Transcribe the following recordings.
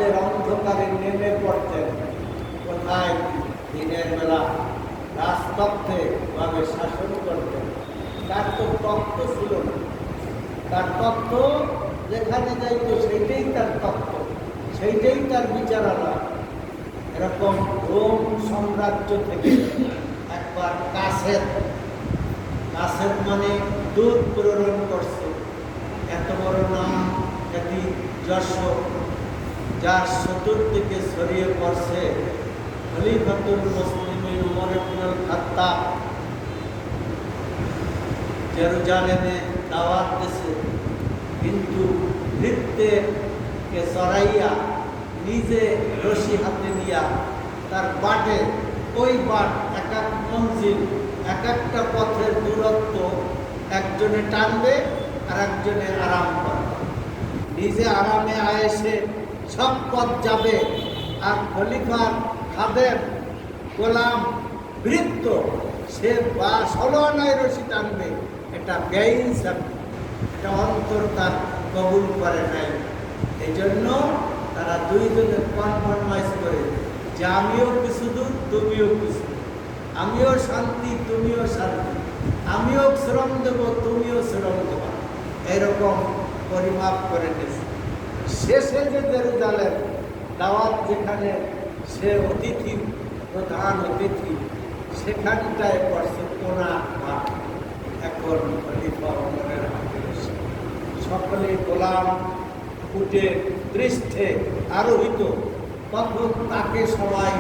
রাতের অন্ধকারে নেমে পড়তেন। কোথায়? দিনের বেলা রাজতত্ত্বে ভাবে শাসন করতেন। তার তো তত্ত্ব ছিল না, তার তত্ত্ব যেখানে যাইত সেইটাই তার তত্ত্ব, সেইটাই তার বিচারালয়। এরকম রোম সাম্রাজ্য থেকে একবার কাছের মানে দূর প্রেরণ করছে। এত বড় নাম খ্যাতি যশোর, যার চতুর্দিকে ছড়িয়ে পড়ছে খলিফাতুল মুসলিমিন উমর ইবনুল খাত্তাব জেরুজালেমে দাওয়াত দিয়েছে, কিন্তু নৃত্যকে চড়াইয়া নিজে রশি হাতে নিয়া তার বাটে, ওই বাট এক এক মঞ্জিল, এক একটা পথের দূরত্ব একজনে টানবে আর একজনে আরাম করবে। নিজে আরামে আয়েসে সব পথ যাবে, আর খলিফার খাদেম গোলাম বৃত্ত সে বা 16 আনায় রশি টানবে। এটা বেইনসাফ, এটা অন্তর তার কবুল করে নাই। এই জন্য তারা দুইজনে কনফার্মাইজ করে যে আমিও কিছু দূর, তুমিও কিছু, আমিও শান্তি, তুমিও শান্তি, আমিও শ্রম দেব, তুমিও শ্রম দেবা, এরকম পরিমাপ করে নিয়েছে। শেষে যে জেরুজালেম দাওয়াত, যেখানে সে অতিথি, প্রধান অতিথি, সেখানটায় পড়ছে কোনা মাঠ। এখন খলিফা ওমরের হাতে সকলে গোলাম উঠে পৃষ্ঠে আরোহিত, তখন তাকে সবাই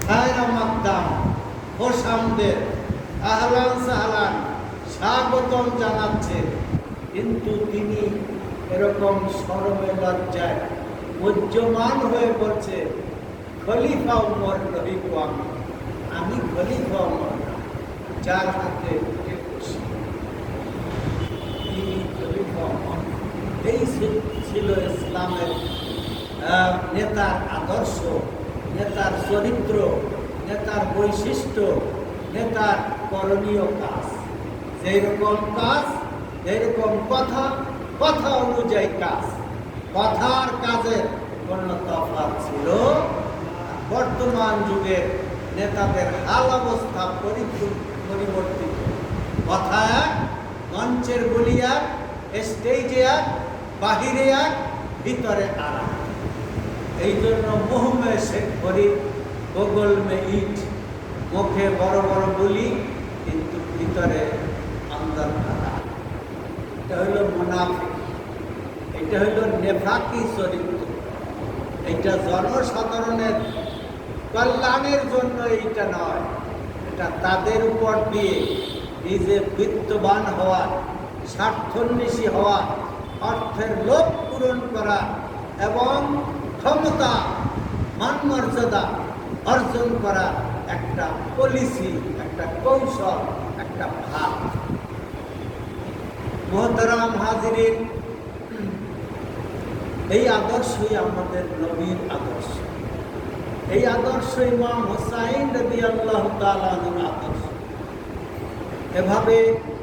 খায়রা মাকদাম, খোশামদের, আহলান সাহলান, স্বাগতম জানাচ্ছে। কিন্তু তিনি এরকম শরমে লজ্জায় মুহ্যমান হয়ে বলছে, খলিফা উমর নহিব আমি খলিফা উমর না, যার হাতে উঠে বসি তিনি খলিফা উমর। এই ছিল ইসলামের নেতার আদর্শ, নেতার চরিত্র, নেতার বৈশিষ্ট্য, নেতার করণীয় কাজ। যেরকম কাজ, যেরকম কথা, কথা অনুযায়ী কাজ। কথার কাজের কোনো তফাৎ ছিল। বর্তমান যুগের নেতাদের হাল অবস্থা পরিবর্তিত। কথা এক, মঞ্চের বলি এক, স্টেজে এক, বাহিরে এক, ভিতরে আর এক। এই জন্য মুহ মে শেখ ফরিদ, বগল মে ইট, মুখে বড় বড় বলি কিন্তু ভিতরে আন্দর খারাপ। এটা হইল মুনাফিক, এটা হইল নেফাকি চরিত্র। এটা জনসাধারণের কল্যাণের জন্য এইটা নয়, এটা তাদের উপর দিয়ে নিজে বিত্তবান হওয়া, স্বার্থন্বেষী হওয়া, অর্থের লোভ পূরণ করা এবং ক্ষমতা, মান মর্যাদা অর্জন করা একটা পলিসি, একটা কৌশল, একটা ভাব। মুহতারাম হাজিরিন, এই আদর্শই আমাদের নবীর আদর্শ। এই আদর্শ ইমাম হুসাইন রাদিয়াল্লাহু তাআলা আনহুর আদর্শ। এভাবে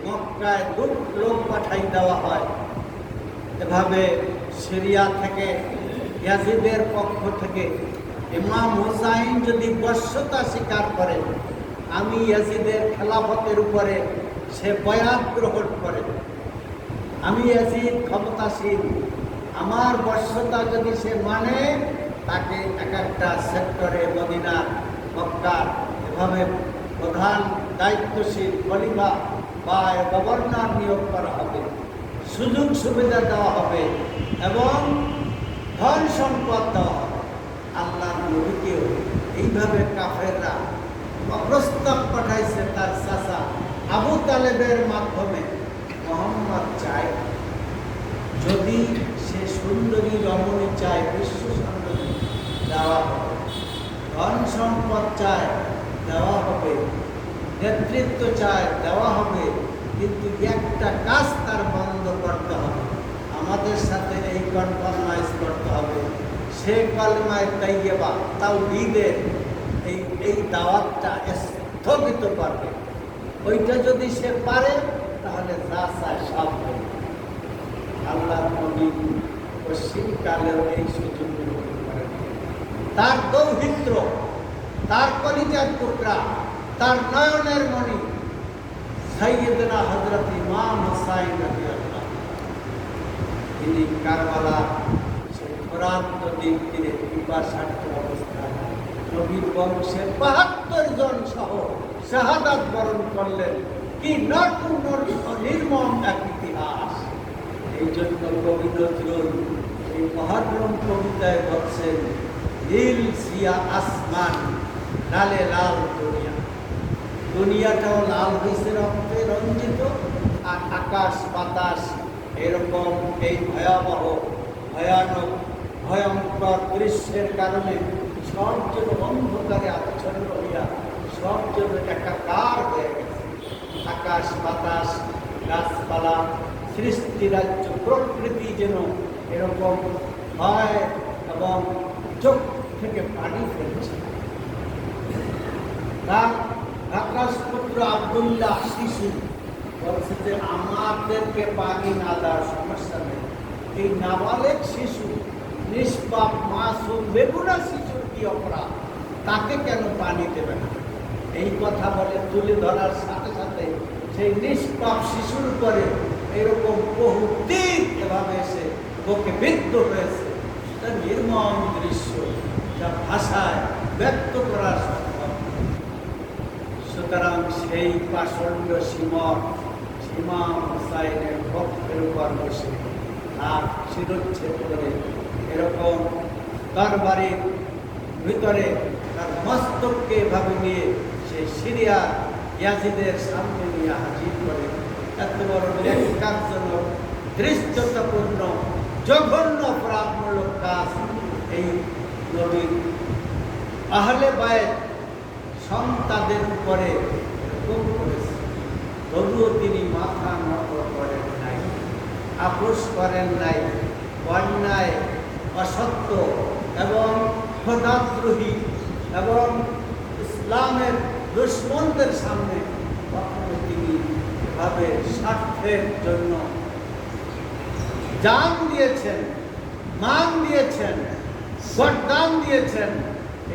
মক্কায় লোক পাঠাই দেওয়া হয়। এভাবে সিরিয়া থেকে, ইয়াজিদের পক্ষ থেকে ইমাম হুসাইন যদি বশ্যতা স্বীকার করে, আমি ইয়াজিদের খেলাফতের উপরে সে বয়াত গ্রহণ করে, আমি ইয়াজিদ ক্ষমতাসীন, আমার বশ্যতা যদি সে মানে, তাকে এক একটা সেক্টরে মদিনা, মক্কা এভাবে প্রধান দায়িত্বশীল খলিফা বা গভর্নর নিয়োগ করা হবে, সুযোগ সুবিধা দেওয়া হবে এবং ধন সম্পদ দেওয়া হবে। আল্লাহর নবীকেও এইভাবে কাফেররা প্রস্তাব পাঠাইছে তার চাচা আবু তালেবের মাধ্যমে। মোহাম্মদ চায়, যদি সে সুন্দরী রমণী চায়, বিশ্ব সুন্দরী দেওয়া হবে, ধন সম্পদ চায় দেওয়া হবে, নেতৃত্ব চায় দেওয়া হবে, কিন্তু একটা কাজ তার বন্ধ করতে হবে, আমাদের সাথে এই কনফার্মাইজ করতে হবে, সে কালেমায়ে তাইয়্যিবা তাওহীদের এই দাওয়াতটা স্থগিত করবে। ওইটা যদি সে পারে, তাহলে যা চায় সব হবে। আল্লাহ নবী পশ্চিমকালেও এই সুযোগ গ্রহণ করেন। তার দৌহিত্র, তার কলিজার টুকরা, তার নয়নের মণি সাইয়েদনা হযরত ইমাম হুসাইন রাদিয়াল্লাহু তিনি কারবালা সেই ফোরাত নদীর তীরে পিপাসার্ত অবস্থায় নবীর বংশের ৭২ জন সহ শাহাদাত বরণ করলেন। কি নির্মম এক ইতিহাস! এই জন্য কবি নজরুল এই মহররম কবিতায় বলছেন, নীল সিয়া আসমান, লালে লাল দুনিয়া। দুনিয়াটাও লাল হয়েছে রক্তে রঞ্জিত, আর আকাশ বাতাস এরকম এই ভয়াবহ ভয়ানক ভয়ঙ্কর দৃশ্যের কারণে সব যেন অন্ধকারে আচ্ছন্ন হইয়া সব যেন একাকার হয়ে গেছে। আকাশ বাতাস গাছপালা সৃষ্টি রাজ্য প্রকৃতি যেন এরকম হয় এবং চোখ থেকে পানি ফেলছে। তার আকাশপুত্র আব্দুল্লাহ শিশু বলছে যে আমাদেরকে পানি না দেওয়ার সমস্যা নেই, এই নাবালেক শিশু নিষ্পাপ মাসুম বেগুনা শিশুর কি অপরাধ, তাকে কেন পানি দেবে না? এই কথা বলে তুলে ধরার সাথে সাথে সেই নিষ্পাপ শিশুর উপরে এরকম বহু তীর এভাবে এসে ওকে বিদ্ধ হয়েছে। তা নির্মম দৃশ্য যা ভাষায় ব্যক্ত করা সম্ভব। সুতরাং সেই পাষণ্ড ইমাম হুসাইনের পক্ষের উপর বসে আর শিরোচ্ছেদ করে এরকম তরবারির ভিতরে তার মস্তককে এভাবে নিয়ে সে সিরিয়া ইয়াজিদের সামনে নিয়ে হাজির করে। এত বড় ন্যাক্কারজনক ধৃষ্টতাপূর্ণ জঘন্য অপরাধমূলক কাজ এই নবীর আহলে বায়েত সন্তানদের উপরে এরকম করেছে। তবুও তিনি মাথা নত করেন নাই, আপোষ করেন নাই। অন্যায়, অসত্য এবং খোদাদ্রোহী এবং ইসলামের দুশ্মনদের সামনে কখনো তিনি এভাবে স্বার্থের জন্য জান দিয়েছেন, মান দিয়েছেন, বরদান দিয়েছেন।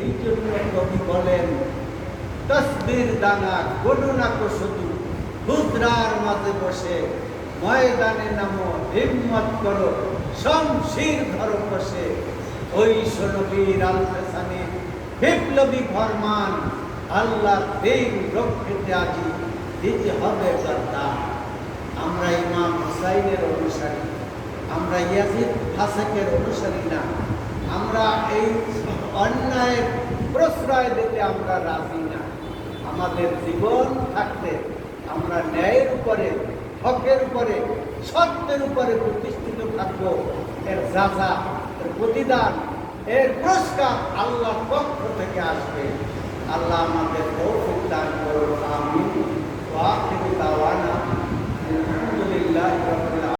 এই জন্য কবি বলেন, তসবির দানা গণনা কো শুধু হুজরার মাঝে বসে, ময়দানে নামো হিম্মত করো শমশির ধরো বসে। ওই নবীর আল-হাসানি বিপ্লবী ফরমান, আল্লাহ দিন রক্ষিতে আজি দিতে হবে গদ্দার। আমরা ইমাম হুসাইনের অনুসারী, আমরা ইয়াজিদ ফাসেকের অনুসারী না। আমরা এই অন্যায়ের প্রশ্রয় দিতে আমরা রাজি না। আমাদের জীবন থাকতে আমরা ন্যায়ের উপরে, হকের উপরে, সত্যের উপরে প্রতিষ্ঠিত থাকবো। এর যাজা, এর প্রতিদান, এর পুরস্কার আল্লাহর পক্ষ থেকে আসবে। আল্লাহ আমাদের তৌফিক দান করুন। আমিন। ওয়া আখিরু দাওয়ানা।